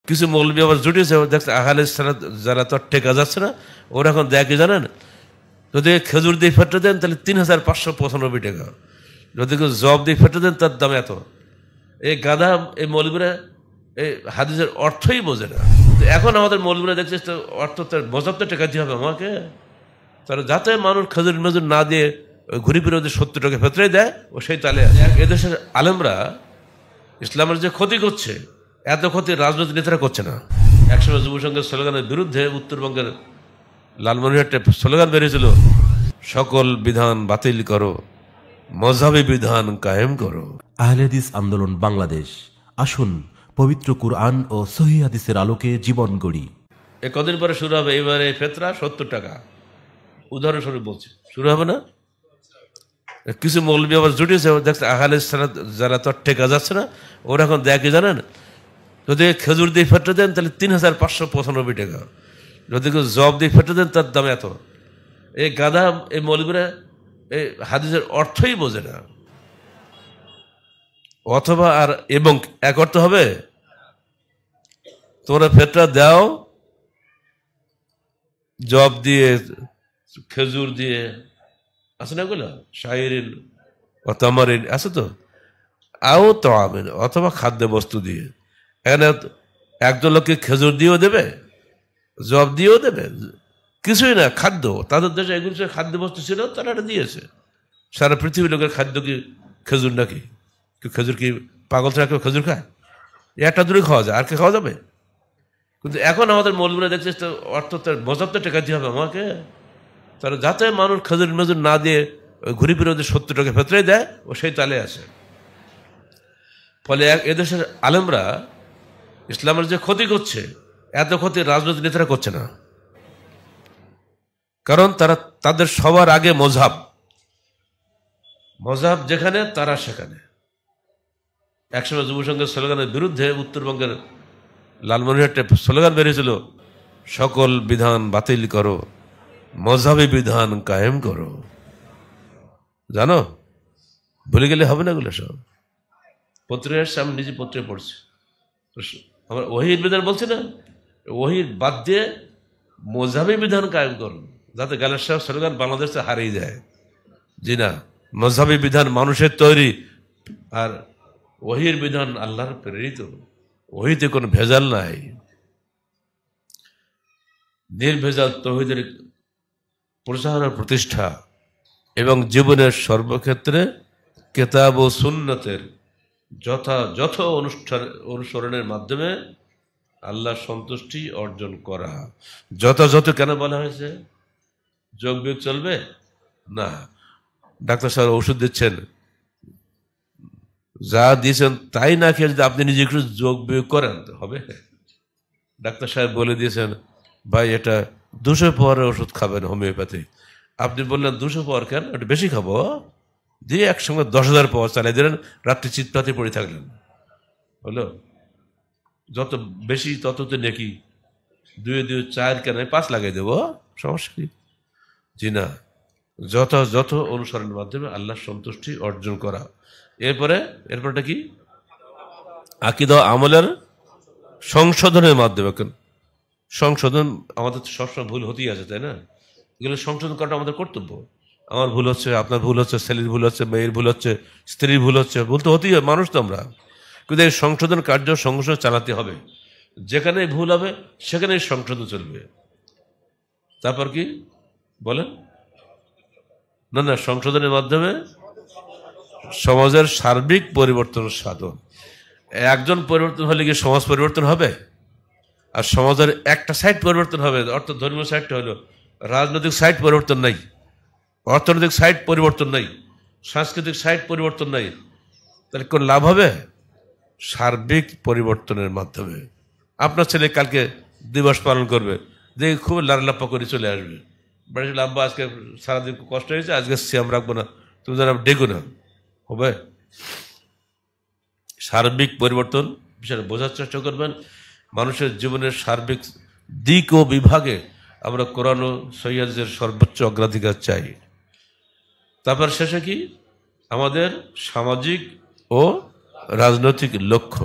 কিছু মৌলবি আবার জুটিয়েছে, দেখছে আহলে সালাত যারা তো টেকা যাচ্ছে না, ওরা এখন দেয় কি জানেন, যদি খেজুর দিয়ে ফেটে দেন তাহলে ৩,৫৯৫ টাকা, যদি কেউ জব দিয়ে ফেটে দেন তার দাম এত। এই গাধা এই মৌলবিরা এই হাদিসের অর্থই বোঝে না। এখন আমাদের মৌলবিরা দেখছে অর্থ মজাব তো টেকা দিতে হবে আমাকে, তারা যাতে মানুষ খেজুর মেজুর না দিয়ে ঘুরি ফিরে ওদের ৭০ টাকা ফেতরাই দেয়, ও সেই তালে এদেশের আলেমরা ইসলামের যে ক্ষতি করছে, এত ক্ষতি রাজনৈতিক নেতারা করছে না। একসময় যুব সংঘের স্লোগানের বিরুদ্ধে উত্তরবঙ্গের লালমনিরহাটে স্লোগান বেরিয়েছিল, সকল বিধান বাতিল করো, মযহাবী বিধান কায়েম করো। আহলে হাদিস আন্দোলন বাংলাদেশ, আসুন পবিত্র কুরআন ও সহিহ হাদিসের আলোকে জীবন গড়ি। এ কদিন পরে শুরু হবে, এবারে ফেতরা ৭০ টাকা, উদাহরণস্বরূপ বলছি, শুরু হবে না? কিছু মৌলবি আবার জুটিয়েছে, দেখছে আহলে সালাত যারা তো টেকা যাচ্ছে না, ওরা এখন দেয় কি জানেন, যদি খেজুর দিয়ে ফেটে দেন তাহলে ৩,৫৯৫ টাকা, যদি কেউ জব দিয়ে ফেটে দেন তার দাম এত। এই গাধা এই মৌলবিরা এই হাদিসের অর্থই বোঝে না। অথবা আর এবং এক অর্থ হবে, তোমরা ফেতরা দাও জব দিয়ে, খেজুর দিয়ে, আছে না এগুলো, শাইরিন ও তামারিন আছে তো, আও তো আমিন, অথবা খাদ্য বস্তু দিয়ে। এখানে একজন লোককে খেজুর দিয়েও দেবে, জব দিয়েও দেবে, কিছুই না, খাদ্য। তাদের দেশে এগুলো খাদ্য বস্তু ছিল, তারা এটা দিয়েছে। সারা পৃথিবীর লোকের খাদ্য কি খেজুর নাকি? খেজুর কি পাগল ছাড়া কেউ খেজুর খায়? একটা দূরে খাওয়া যায়, আর কে খাওয়া যাবে? কিন্তু এখন আমাদের মৌলবিরা দেখছে অর্থ মজাব তো টেকা দিতে হবে আমাকে, তারা যাতে মানুষ খেজুর মেজুর না দিয়ে ঘুরি ফিরে ওদের ৭০ টাকা ফেতরাই দেয়, ও সেই তালে আছে। ফলে এদেশের আলেমরা ইসলামের যে ক্ষতি করছে, এত ক্ষতি রাজনৈতিক নেতারা করছে না। কারণ তাদের সবার আগে মযহাব যেখানে তারা সেখানে। একসময় যুব সংঘের স্লোগানের বিরুদ্ধে উত্তরবঙ্গের লালমনিরহাটে স্লোগান বেরিয়েছিল, সকল বিধান বাতিল করো, মযহাবী বিধান কায়েম করো। জানো, ভুলে গেলে হবে না এগুলো সব। পত্রিকার সামনে নিজে পত্রিকা পড়ছি, আমার ওহীর বিধান বলছে না, ওহীর বাদ দিয়ে মযহাবী বিধান কায়েম করো, যাতে গালের সাহেব স্লোগান বাংলাদেশে হারিয়ে যায়। জি না, মযহাবী বিধান মানুষের তৈরি, আর ওহীর বিধান আল্লাহর প্রেরিত। ওহীতে কোনো ভেজাল নাই, নির্ভেজাল তাওহীদের প্রচার ও প্রতিষ্ঠা এবং জীবনের সর্বক্ষেত্রে কিতাব ও সুন্নতের যথাযথ অনুসরণের মাধ্যমে আল্লাহর সন্তুষ্টি অর্জন করা। যথাযথ কেন বলা হয়েছে? যোগ বিয়োগ চলবে না। ডাক্তার সাহেব ওষুধ দিচ্ছেন, যা দিয়েছেন তাই না খেয়ে যদি আপনি নিজে একটু যোগ বিয়োগ করেন হবে? ডাক্তার সাহেব বলে দিয়েছেন, ভাই এটা ২০০ পাওয়ারের ওষুধ খাবেন হোমিওপ্যাথি, আপনি বললেন ২০০ পাওয়ার কেন, একটু বেশি খাবো, দিয়ে একসঙ্গে ১০,০০০ পাওয়ার চালিয়ে দিলেন, রাত্রি চিৎপাতে পড়ে থাকলেন, হলো? যত বেশি তত তো নেকি, ২ ৪ কেন ৫ লাগিয়ে দেবো, সমস্যা কি? জি না, যথাযথ অনুসরণের মাধ্যমে আল্লাহর সন্তুষ্টি অর্জন করা। এরপরটা কি? আকীদা আমলের সংশোধনের মাধ্যমে। সংশোধন আমাদের সবসময় ভুল হতেই আছে, তাই না? এগুলো সংশোধন করাটা আমাদের কর্তব্য। আমার ভুল হচ্ছে, আপনার ভুল হচ্ছে, ছেলের ভুল হচ্ছে, মেয়ের ভুল হচ্ছে, স্ত্রীর ভুল হচ্ছে, ভুল তো হতেই হয়, মানুষ তো আমরা। কিন্তু এই সংশোধন কার্য সংশোধন চালাতে হবে, যেখানে ভুল হবে সেখানেই সংশোধন চলবে। তারপর কি বলেন? না, সংশোধনের মাধ্যমে সমাজের সার্বিক পরিবর্তন সাধন। একজন পরিবর্তন হলে কি সমাজ পরিবর্তন হবে? আর সমাজের একটা সাইড পরিবর্তন হবে, অর্থাৎ ধর্মীয় সাইডটা হলো, রাজনৈতিক সাইড পরিবর্তন নাই, অর্থনৈতিক সাইড পরিবর্তন নাই, সাংস্কৃতিক সাইড পরিবর্তন নাই, তাহলে কোন লাভ হবে? সার্বিক পরিবর্তনের মাধ্যমে। আপনার ছেলে কালকে দিবস পালন করবে, দেখে খুব লাড়লাপ্পা করে চলে আসবে, বাড়ি চলে, আব্বা আজকে সারাদিন কষ্ট হয়েছে, আজকে সিয়াম রাখবো না, তুমি যেন ডেকো না, হবে? সার্বিক পরিবর্তন বিষয়ে বোঝার চেষ্টা করবেন। মানুষের জীবনের সার্বিক দিক ও বিভাগে আমরা কোরআন ও সহিহ হাদিসের সর্বোচ্চ অগ্রাধিকার চাই। তারপর শেষে কি? আমাদের সামাজিক ও রাজনৈতিক লক্ষ্য।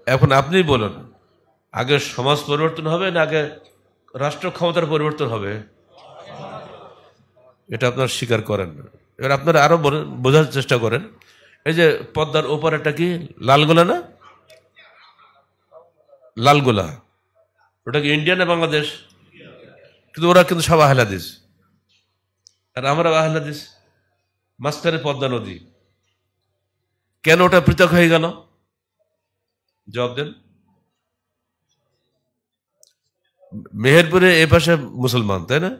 এখন আপনি বলুন, আগে সমাজ পরিবর্তন হবে না আগে রাষ্ট্র ক্ষমতার পরিবর্তন হবে? এটা আপনারা স্বীকার করেন না। এবার আপনারা আরো বোঝার চেষ্টা করেন। এই যে পদ্মার ওপারেটা কি লালগোলা না? লালগোলা ওটা কি ইন্ডিয়া না বাংলাদেশ? কিন্তু ওরা কিন্তু সব আহলে হাদিস আর আমরা আহলে হাদিস। মাঝখানে পদ্মা নদী, কেন ওটা পৃথক হয়ে গেল? জবাব দেন। মেহেরপুরে এ পাশে মুসলমান, তাই না?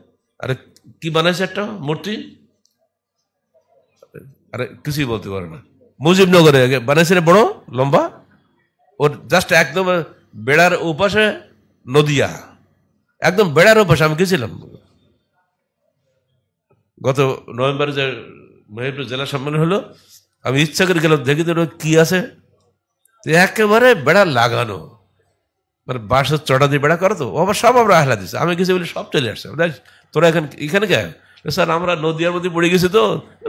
আরে কি বানাইছে একটা মূর্তি, আরে কিছুই বলতে পারে না। মুজিবনগরে বানাইছে বড় লম্বা, ওর জাস্ট একদম বেড়ার ওপাশে নদিয়া, একদম বেড়ার ওপাশে। আমি গেছিলাম গত নভেম্বরে, যে মেহেরপুর জেলা সম্মেলন হলো, আমি ইচ্ছা করে গেলাম, দেখি তো কি আছে। একেবারে বেড়া লাগানো, মানে বাঁশের চড়া দিয়ে বেড়া করো তো, আবার সব আমরা আহলা দিচ্ছে। আমি গেছি বলে সব চলে আসছে। তোরা এখানে কে? স্যার আমরা নদিয়ার মধ্যে পড়ে গেছি তো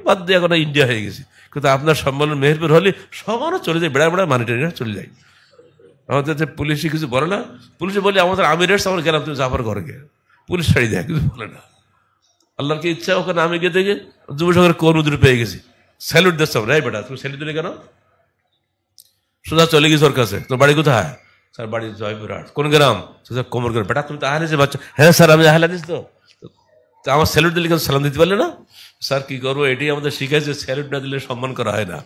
বাদ দিয়ে এখন ইন্ডিয়া হয়ে গেছি। কিন্তু আপনার সম্মেলন মেহেরপুর হলে সব আমরা চলে যাই, বেড়া বেড়া মানি টানি চলে যাই। আমাদের পুলিশে কিছু বলে না, পুলিশে বলে আমাদের আমির এসছে, আমরা গেলাম, তুমি যাবার ঘরে গিয়ে পুলিশ ছাড়ি দেয়, কিছু বলে না। আল্লাহর কি ইচ্ছা, ওখানে আমি গিয়ে দেখে যুব সংঘের কর্মীদের পেয়ে গেছি, স্যালুট দিচ্ছে। রে বেটা তুমি স্যালুট দিলে কেন? সোজা চলে গেছি ওর কাছে। তোর বাড়ি কোথায়? স্যার বাড়ি জয়পুরহাট। কোন গ্রাম? কোমর গ্রাম। বেটা তুমি তো আহলে যে বাচ্চা। হ্যাঁ স্যার আমি আহলে হাদিস। তো আমার স্যালুট দিলে কেন সালাম দিতে পারলে না? স্যার কি করবো, এটাই আমাদের শিখাইছে, স্যালুট না দিলে সম্মান করা হয় না।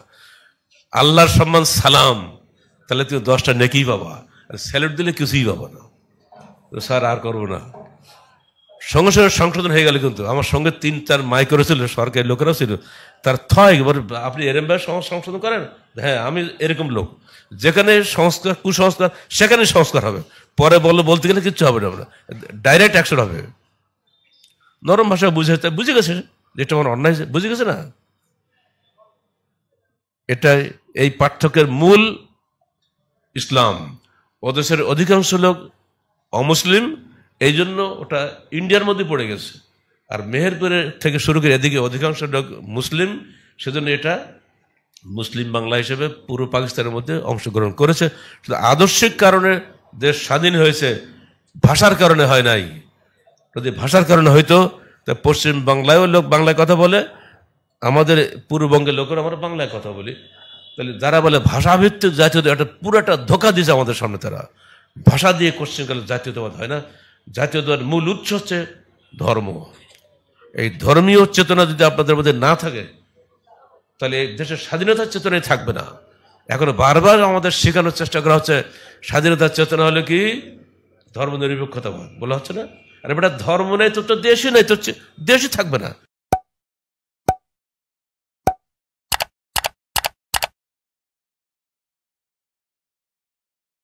আল্লাহর সম্মান সালাম, তাহলে তুমি 10টা নেকি পাবা, আর স্যালুট দিলে কিছুই পাবা না। স্যার আর করবো না। সঙ্গে সঙ্গে সংশোধন হয়ে গেল। কিন্তু আমার সঙ্গে 3-4 মাইক্রো ছিল, সরকারি লোকেরাও ছিল। তার আপনি এরম ভাবে সংশোধন করেন? হ্যাঁ আমি এরকম লোক, যেখানে সংস্কার কুসংস্কার সেখানে সংস্কার হবে। পরে বলতে গেলে কিচ্ছু হবে না, ডাইরেক্ট অ্যাকশন হবে। নরম ভাষা বুঝে গেছে যেটা আমার অন্যায়, বুঝে গেছে না? এটাই এই পার্থক্যের মূল। ইসলাম, ওদেশের অধিকাংশ লোক অমুসলিম, এই জন্য ওটা ইন্ডিয়ার মধ্যে পড়ে গেছে। আর মেহেরপুরের থেকে শুরু করে এদিকে অধিকাংশ লোক মুসলিম, সেজন্য এটা মুসলিম বাংলা হিসেবে পুরো পাকিস্তানের মধ্যে অংশগ্রহণ করেছে। আদর্শিক কারণে দেশ স্বাধীন হয়েছে, ভাষার কারণে হয় নাই। যদি ভাষার কারণে হইতো, তা পশ্চিম বাংলায়ও লোক বাংলায় কথা বলে, আমাদের পূর্ববঙ্গের লোকেরা আমরা বাংলায় কথা বলি। তাহলে যারা বলে ভাষাভিত্তিক জাতীয়তা, এটা পুরোটা ধোঁকা দিয়েছে আমাদের সামনে। তারা ভাষা দিয়ে কোশ্চেন জাতীয়তাবাদ হয় না। জাতীয়তাবাদ মূল উৎস হচ্ছে ধর্ম। এই ধর্মীয় চেতনা যদি আপনাদের মধ্যে না থাকে, তাহলে এই দেশের স্বাধীনতার চেতনাই থাকবে না। এখন বারবার আমাদের শেখানোর চেষ্টা করা হচ্ছে স্বাধীনতার চেতনা হলো কি ধর্ম নিরপেক্ষতাবাদ বলা হচ্ছে না। আর এটা ধর্ম নেই তো দেশই নেই, তো দেশই থাকবে না।